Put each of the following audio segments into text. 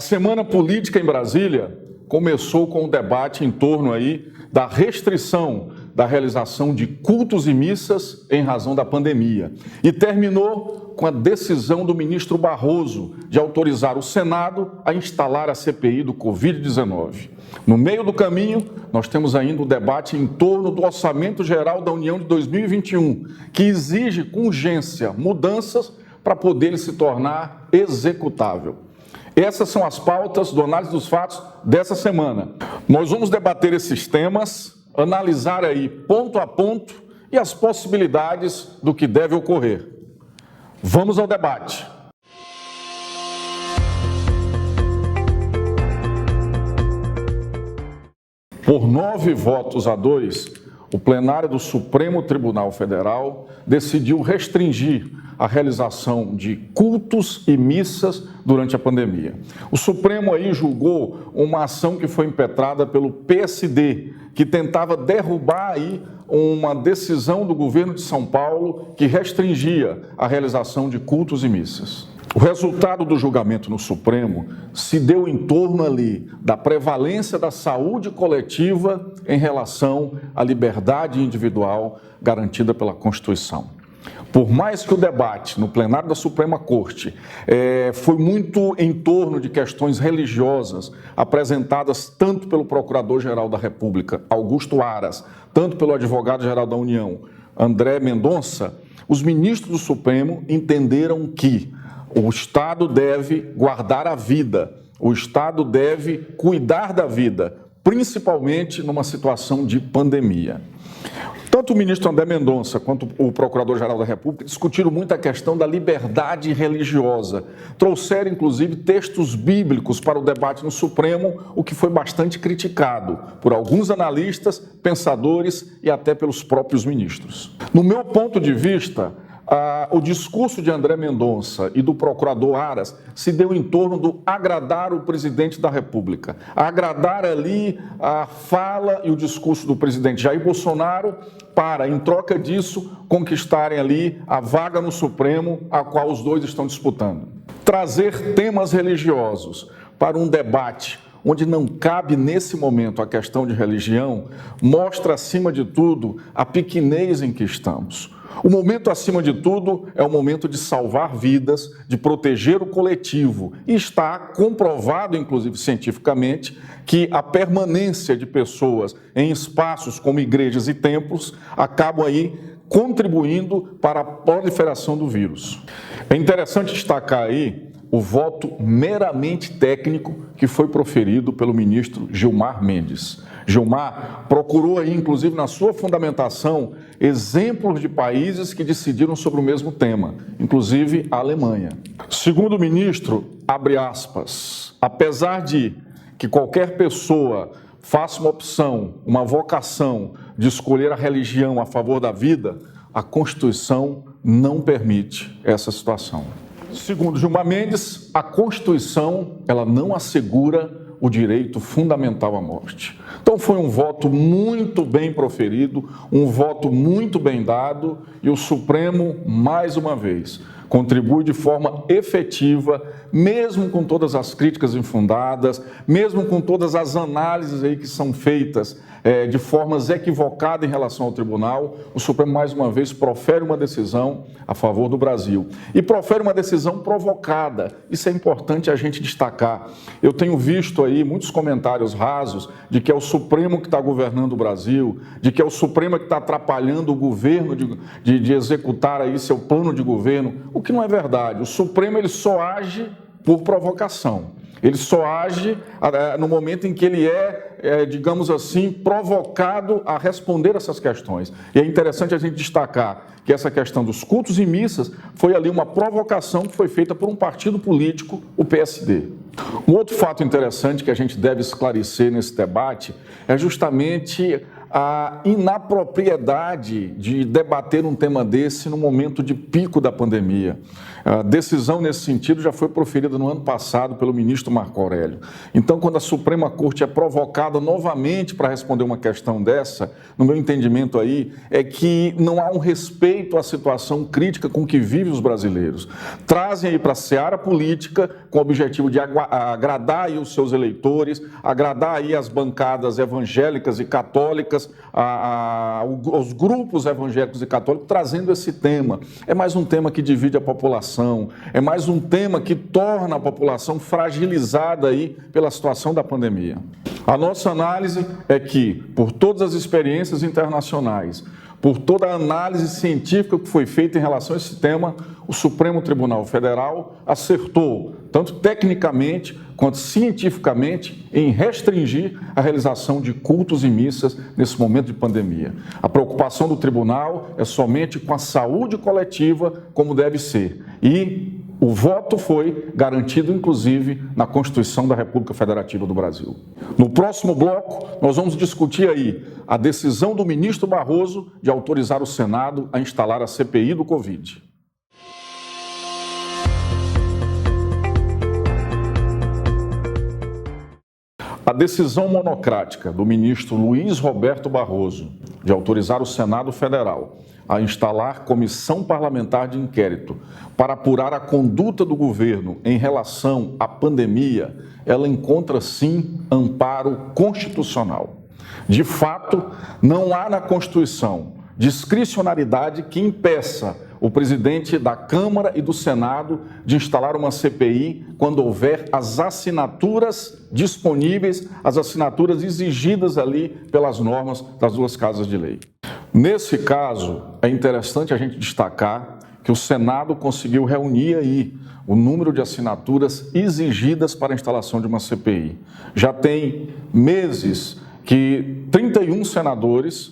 A semana política em Brasília começou com o debate em torno aí da restrição da realização de cultos e missas em razão da pandemia e terminou com a decisão do ministro Barroso de autorizar o Senado a instalar a CPI do Covid-19. No meio do caminho, nós temos ainda o debate em torno do Orçamento Geral da União de 2021, que exige com urgência mudanças para poder se tornar executável. Essas são as pautas do Análise dos Fatos dessa semana. Nós vamos debater esses temas, analisar aí ponto a ponto e as possibilidades do que deve ocorrer. Vamos ao debate. Por 9 votos a 2, o plenário do Supremo Tribunal Federal decidiu restringir a realização de cultos e missas durante a pandemia. O Supremo aí julgou uma ação que foi impetrada pelo PSD, que tentava derrubar aí uma decisão do governo de São Paulo que restringia a realização de cultos e missas. O resultado do julgamento no Supremo se deu em torno ali da prevalência da saúde coletiva em relação à liberdade individual garantida pela Constituição. Por mais que o debate no plenário da Suprema Corte foi muito em torno de questões religiosas apresentadas tanto pelo Procurador-Geral da República, Augusto Aras, tanto pelo Advogado-Geral da União, André Mendonça, os ministros do Supremo entenderam que o Estado deve guardar a vida, o Estado deve cuidar da vida, principalmente numa situação de pandemia. Tanto o ministro André Mendonça quanto o Procurador-Geral da República discutiram muito a questão da liberdade religiosa. Trouxeram, inclusive, textos bíblicos para o debate no Supremo, o que foi bastante criticado por alguns analistas, pensadores e até pelos próprios ministros. No meu ponto de vista, o discurso de André Mendonça e do procurador Aras se deu em torno do agradar o presidente da República, agradar ali a fala e o discurso do presidente Jair Bolsonaro para, em troca disso, conquistarem ali a vaga no Supremo, a qual os dois estão disputando. Trazer temas religiosos para um debate onde não cabe nesse momento a questão de religião, mostra, acima de tudo, a pequenez em que estamos. O momento, acima de tudo, é o momento de salvar vidas, de proteger o coletivo. E está comprovado, inclusive cientificamente, que a permanência de pessoas em espaços como igrejas e templos acabam aí contribuindo para a proliferação do vírus. É interessante destacar aí o voto meramente técnico que foi proferido pelo ministro Gilmar Mendes. Gilmar procurou aí, inclusive na sua fundamentação, exemplos de países que decidiram sobre o mesmo tema, inclusive a Alemanha. Segundo o ministro, abre aspas, apesar de que qualquer pessoa faça uma opção, uma vocação de escolher a religião a favor da vida, a Constituição não permite essa situação. Segundo Gilmar Mendes, a Constituição ela não assegura o direito fundamental à morte. Então foi um voto muito bem proferido, um voto muito bem dado e o Supremo, mais uma vez, contribui de forma efetiva, mesmo com todas as críticas infundadas, mesmo com todas as análises aí que são feitas de formas equivocadas em relação ao tribunal, o Supremo, mais uma vez, profere uma decisão a favor do Brasil. E profere uma decisão provocada. Isso é importante a gente destacar. Eu tenho visto aí muitos comentários rasos de que é o Supremo que está governando o Brasil, de que é o Supremo que está atrapalhando o governo de executar aí seu plano de governo, o que não é verdade. O Supremo ele só age por provocação. Ele só age no momento em que ele digamos assim, provocado a responder essas questões. E é interessante a gente destacar que essa questão dos cultos e missas foi ali uma provocação que foi feita por um partido político, o PSD. Um outro fato interessante que a gente deve esclarecer nesse debate é justamente a inapropriedade de debater um tema desse no momento de pico da pandemia. A decisão nesse sentido já foi proferida no ano passado pelo ministro Marco Aurélio. Então, quando a Suprema Corte é provocada novamente para responder uma questão dessa, no meu entendimento aí, é que não há um respeito à situação crítica com que vivem os brasileiros. Trazem aí para a seara política com o objetivo de agradar aí os seus eleitores, agradar aí as bancadas evangélicas e católicas, aos grupos evangélicos e católicos, trazendo esse tema. É mais um tema que divide a população, é mais um tema que torna a população fragilizada aí pela situação da pandemia. A nossa análise é que, por todas as experiências internacionais, por toda a análise científica que foi feita em relação a esse tema, o Supremo Tribunal Federal acertou, tanto tecnicamente quanto cientificamente, em restringir a realização de cultos e missas nesse momento de pandemia. A preocupação do tribunal é somente com a saúde coletiva, como deve ser. E o voto foi garantido, inclusive, na Constituição da República Federativa do Brasil. No próximo bloco, nós vamos discutir aí a decisão do ministro Barroso de autorizar o Senado a instalar a CPI do Covid. A decisão monocrática do ministro Luiz Roberto Barroso de autorizar o Senado Federal a instalar comissão parlamentar de inquérito para apurar a conduta do governo em relação à pandemia, ela encontra sim amparo constitucional. De fato, não há na Constituição discricionariedade que impeça o presidente da Câmara e do Senado de instalar uma CPI quando houver as assinaturas disponíveis, as assinaturas exigidas ali pelas normas das duas casas de lei. Nesse caso, é interessante a gente destacar que o Senado conseguiu reunir aí o número de assinaturas exigidas para a instalação de uma CPI. Já tem meses que 31 senadores,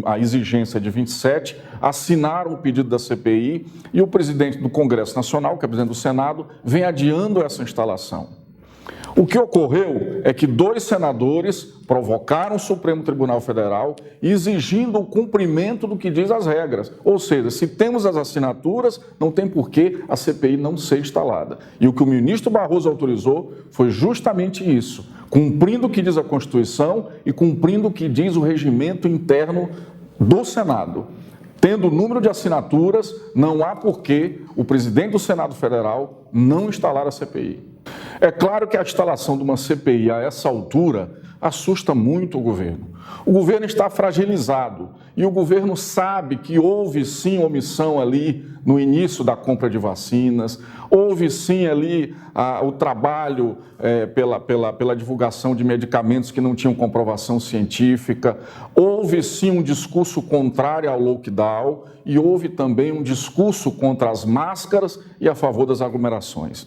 a exigência de 27, assinaram o pedido da CPI e o presidente do Congresso Nacional, que é o presidente do Senado, vem adiando essa instalação. O que ocorreu é que 2 senadores provocaram o Supremo Tribunal Federal exigindo o cumprimento do que diz as regras. Ou seja, se temos as assinaturas, não tem por que a CPI não ser instalada. E o que o ministro Barroso autorizou foi justamente isso, cumprindo o que diz a Constituição e cumprindo o que diz o regimento interno do Senado. Tendo o número de assinaturas, não há por que o presidente do Senado Federal não instalar a CPI. É claro que a instalação de uma CPI a essa altura assusta muito o governo. O governo está fragilizado e o governo sabe que houve sim omissão ali no início da compra de vacinas, houve sim ali o trabalho pela divulgação de medicamentos que não tinham comprovação científica, houve sim um discurso contrário ao lockdown e houve também um discurso contra as máscaras e a favor das aglomerações.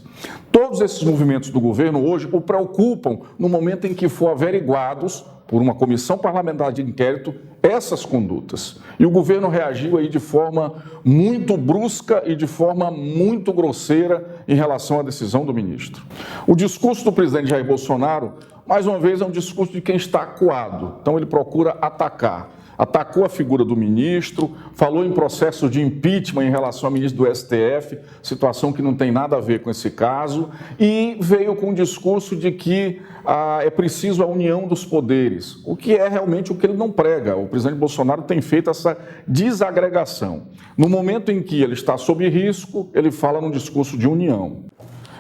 Todos esses movimentos do governo hoje o preocupam no momento em que for averiguados por uma comissão parlamentar de inquérito essas condutas. E o governo reagiu aí de forma muito brusca e de forma muito grosseira em relação à decisão do ministro. O discurso do presidente Jair Bolsonaro, mais uma vez, é um discurso de quem está acuado. Então ele procura atacar. Atacou a figura do ministro, falou em processo de impeachment em relação ao ministro do STF, situação que não tem nada a ver com esse caso, e veio com um discurso de que é preciso a união dos poderes, o que é realmente o que ele não prega. O presidente Bolsonaro tem feito essa desagregação. No momento em que ele está sob risco, ele fala num discurso de união.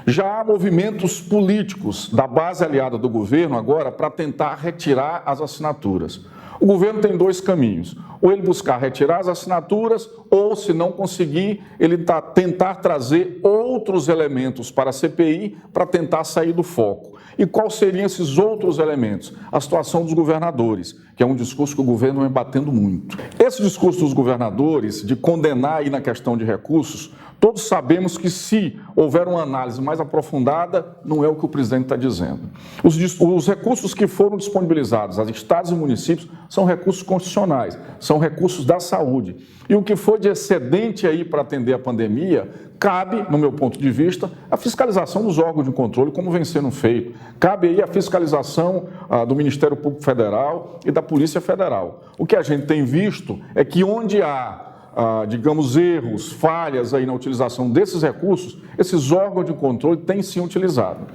Já há movimentos políticos da base aliada do governo agora para tentar retirar as assinaturas. O governo tem 2 caminhos, ou ele buscar retirar as assinaturas, ou, se não conseguir, ele tentar trazer outros elementos para a CPI para tentar sair do foco. E quais seriam esses outros elementos? A situação dos governadores, que é um discurso que o governo vem batendo muito. Esse discurso dos governadores, de condenar aí na questão de recursos, todos sabemos que, se houver uma análise mais aprofundada, não é o que o presidente está dizendo. Os recursos que foram disponibilizados aos estados e municípios são recursos constitucionais, são recursos da saúde. E o que foi de excedente aí para atender a pandemia Cabe, no meu ponto de vista, a fiscalização dos órgãos de controle, como vem sendo feito. Cabe aí a fiscalização do Ministério Público Federal e da Polícia Federal. O que a gente tem visto é que onde há, digamos, erros, falhas aí na utilização desses recursos, esses órgãos de controle têm sim utilizado.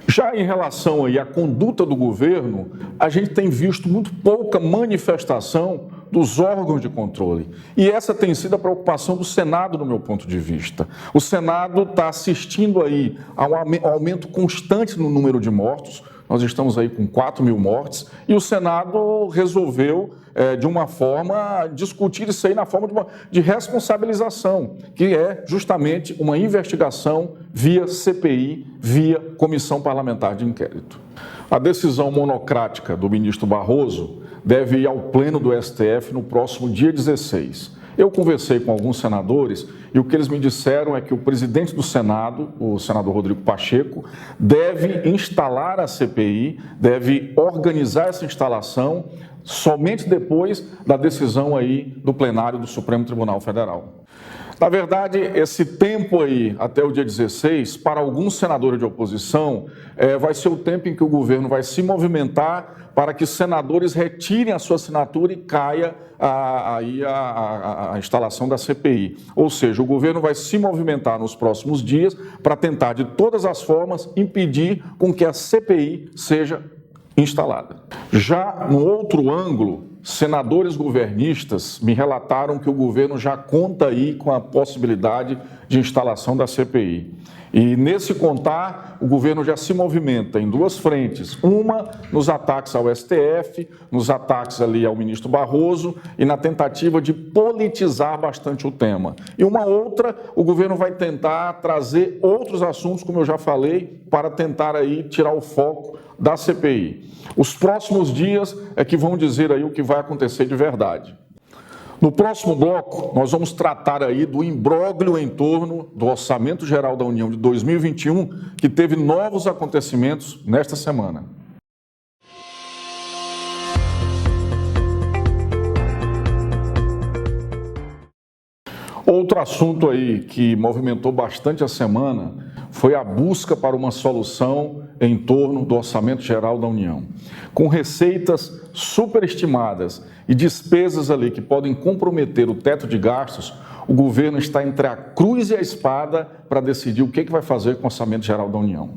Já em relação aí à conduta do governo, a gente tem visto muito pouca manifestação dos órgãos de controle. E essa tem sido a preocupação do Senado, no meu ponto de vista. O Senado está assistindo aí a um aumento constante no número de mortos. Nós estamos aí com 4.000 mortes e o Senado resolveu, de uma forma, discutir isso aí na forma de responsabilização, que é justamente uma investigação via CPI, via Comissão Parlamentar de Inquérito. A decisão monocrática do ministro Barroso deve ir ao pleno do STF no próximo dia 16. Eu conversei com alguns senadores e o que eles me disseram é que o presidente do Senado, o senador Rodrigo Pacheco, deve instalar a CPI, deve organizar essa instalação somente depois da decisão aí do plenário do Supremo Tribunal Federal. Na verdade, esse tempo aí, até o dia 16, para alguns senadores de oposição, vai ser o tempo em que o governo vai se movimentar para que os senadores retirem a sua assinatura e caia a instalação da CPI. Ou seja, o governo vai se movimentar nos próximos dias para tentar, de todas as formas, impedir com que a CPI seja instalada. Já no outro ângulo, senadores governistas me relataram que o governo já conta aí com a possibilidade de instalação da CPI. E nesse contar, o governo já se movimenta em duas frentes. Uma, nos ataques ao STF, nos ataques ali ao ministro Barroso e na tentativa de politizar bastante o tema. E uma outra, o governo vai tentar trazer outros assuntos, como eu já falei, para tentar aí tirar o foco da CPI. Os próximos dias é que vão dizer aí o que vai acontecer de verdade. No próximo bloco, nós vamos tratar aí do imbróglio em torno do Orçamento Geral da União de 2021, que teve novos acontecimentos nesta semana. Outro assunto aí que movimentou bastante a semana foi a busca para uma solução em torno do Orçamento Geral da União. Com receitas superestimadas e despesas ali que podem comprometer o teto de gastos, o governo está entre a cruz e a espada para decidir o que vai fazer com o Orçamento Geral da União.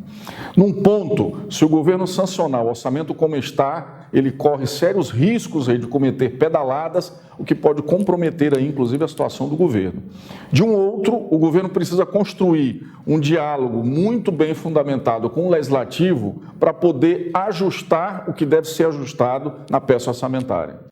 Num ponto, se o governo sancionar o orçamento como está, ele corre sérios riscos aí de cometer pedaladas, o que pode comprometer aí, inclusive, a situação do governo. De um outro, o governo precisa construir um diálogo muito bem fundamentado com o Legislativo para poder ajustar o que deve ser ajustado na peça orçamentária.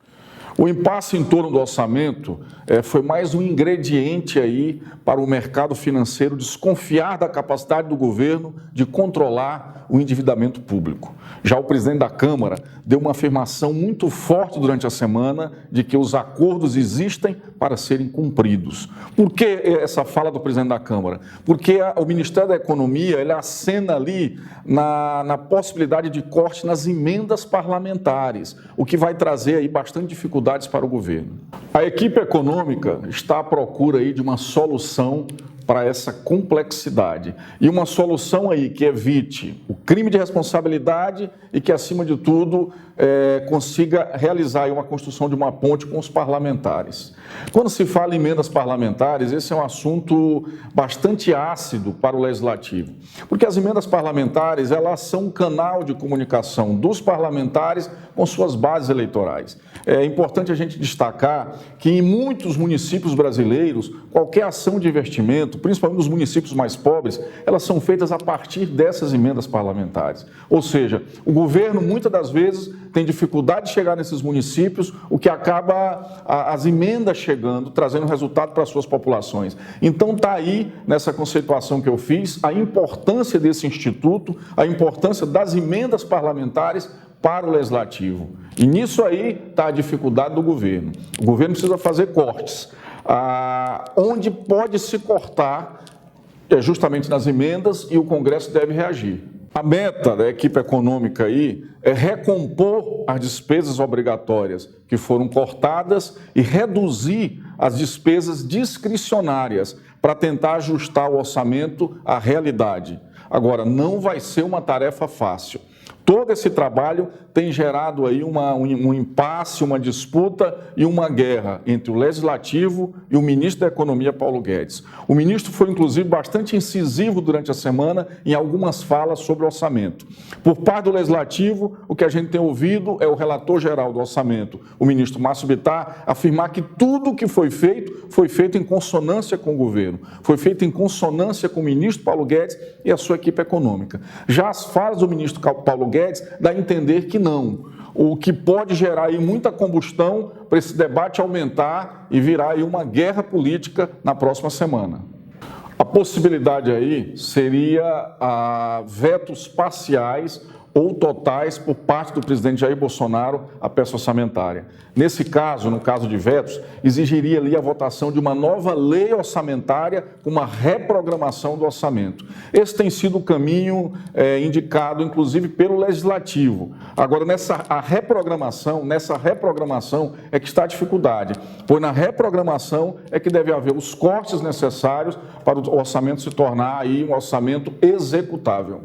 O impasse em torno do orçamento foi mais um ingrediente aí para o mercado financeiro desconfiar da capacidade do governo de controlar o endividamento público. Já o presidente da Câmara deu uma afirmação muito forte durante a semana de que os acordos existem para serem cumpridos. Por que essa fala do presidente da Câmara? Porque o Ministério da Economia ele acena ali na possibilidade de corte nas emendas parlamentares, o que vai trazer aí bastante dificuldades para o governo. A equipe econômica está à procura aí de uma solução para essa complexidade e uma solução aí que evite o crime de responsabilidade e que, acima de tudo, consiga realizar aí uma construção de uma ponte com os parlamentares. Quando se fala em emendas parlamentares, esse é um assunto bastante ácido para o Legislativo, porque as emendas parlamentares elas são um canal de comunicação dos parlamentares com suas bases eleitorais. É importante a gente destacar que em muitos municípios brasileiros, qualquer ação de investimento, principalmente nos municípios mais pobres, elas são feitas a partir dessas emendas parlamentares. Ou seja, o governo muitas das vezes tem dificuldade de chegar nesses municípios, o que acaba as emendas chegando, trazendo resultado para as suas populações. Então está aí, nessa conceituação que eu fiz, a importância desse instituto, a importância das emendas parlamentares para o Legislativo. E nisso aí está a dificuldade do governo. O governo precisa fazer cortes. Onde pode se cortar é justamente nas emendas e o Congresso deve reagir. A meta da equipe econômica aí é recompor as despesas obrigatórias que foram cortadas e reduzir as despesas discricionárias para tentar ajustar o orçamento à realidade. Agora, não vai ser uma tarefa fácil. Todo esse trabalho tem gerado aí um impasse, uma disputa e uma guerra entre o Legislativo e o ministro da Economia, Paulo Guedes. O ministro foi, inclusive, bastante incisivo durante a semana em algumas falas sobre o orçamento. Por parte do Legislativo, o que a gente tem ouvido é o relator geral do orçamento, o ministro Márcio Bittar, afirmar que tudo o que foi feito em consonância com o governo, foi feito em consonância com o ministro Paulo Guedes e a sua equipe econômica. Já as falas do ministro Paulo Guedes dá a entender que não, o que pode gerar aí muita combustão para esse debate aumentar e virar aí uma guerra política na próxima semana. A possibilidade aí seria vetos parciais ou totais por parte do presidente Jair Bolsonaro à peça orçamentária. Nesse caso, no caso de vetos, exigiria ali a votação de uma nova lei orçamentária com uma reprogramação do orçamento. Esse tem sido o caminho indicado, inclusive, pelo Legislativo. Agora, nessa reprogramação é que está a dificuldade, pois na reprogramação é que deve haver os cortes necessários para o orçamento se tornar aí um orçamento executável.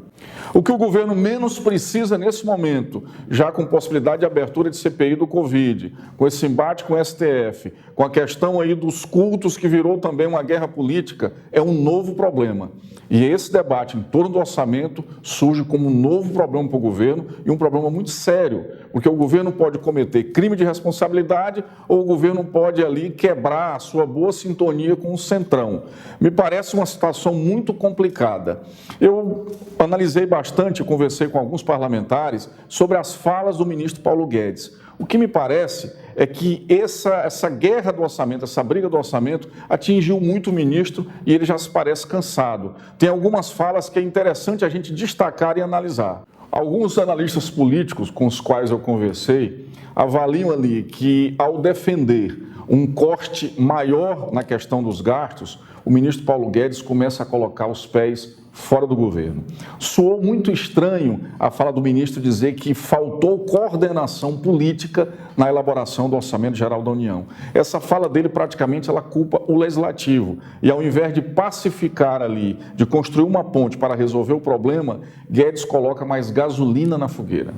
O que o governo menos precisa nesse momento, já com possibilidade de abertura de CPI do Covid, com esse embate com o STF, com a questão aí dos cultos que virou também uma guerra política, é um novo problema. E esse debate em torno do orçamento surge como um novo problema para o governo e um problema muito sério, porque o governo pode cometer crime de responsabilidade ou o governo pode ali quebrar a sua boa sintonia com o Centrão. Me parece uma situação muito complicada. Eu analisei bastante, conversei com alguns parlamentares sobre as falas do ministro Paulo Guedes. O que me parece é que essa guerra do orçamento, essa briga do orçamento, atingiu muito o ministro e ele já se parece cansado. Tem algumas falas que é interessante a gente destacar e analisar. Alguns analistas políticos com os quais eu conversei avaliam ali que, ao defender um corte maior na questão dos gastos, o ministro Paulo Guedes começa a colocar os pés fora do governo. Soou muito estranho a fala do ministro dizer que faltou coordenação política na elaboração do Orçamento Geral da União. Essa fala dele praticamente ela culpa o Legislativo e, ao invés de pacificar ali, de construir uma ponte para resolver o problema, Guedes coloca mais gasolina na fogueira.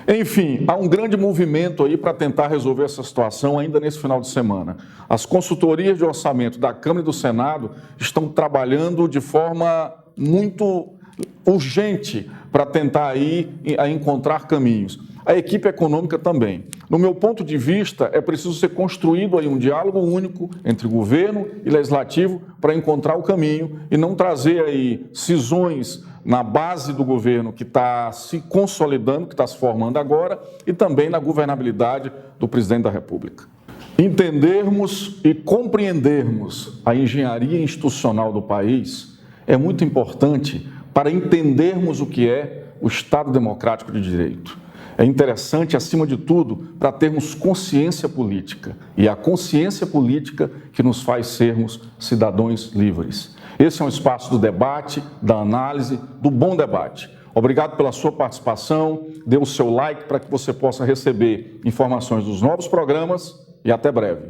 Enfim, há um grande movimento aí para tentar resolver essa situação ainda nesse final de semana. As consultorias de orçamento da Câmara e do Senado estão trabalhando de forma muito urgente para tentar aí encontrar caminhos. A equipe econômica também. No meu ponto de vista, é preciso ser construído aí um diálogo único entre governo e legislativo para encontrar o caminho e não trazer aí cisões na base do governo que está se consolidando, que está se formando agora, e também na governabilidade do presidente da República. Entendermos e compreendermos a engenharia institucional do país é muito importante para entendermos o que é o Estado Democrático de Direito. É interessante, acima de tudo, para termos consciência política. E é a consciência política que nos faz sermos cidadãos livres. Esse é um espaço do debate, da análise, do bom debate. Obrigado pela sua participação, dê o seu like para que você possa receber informações dos novos programas e até breve.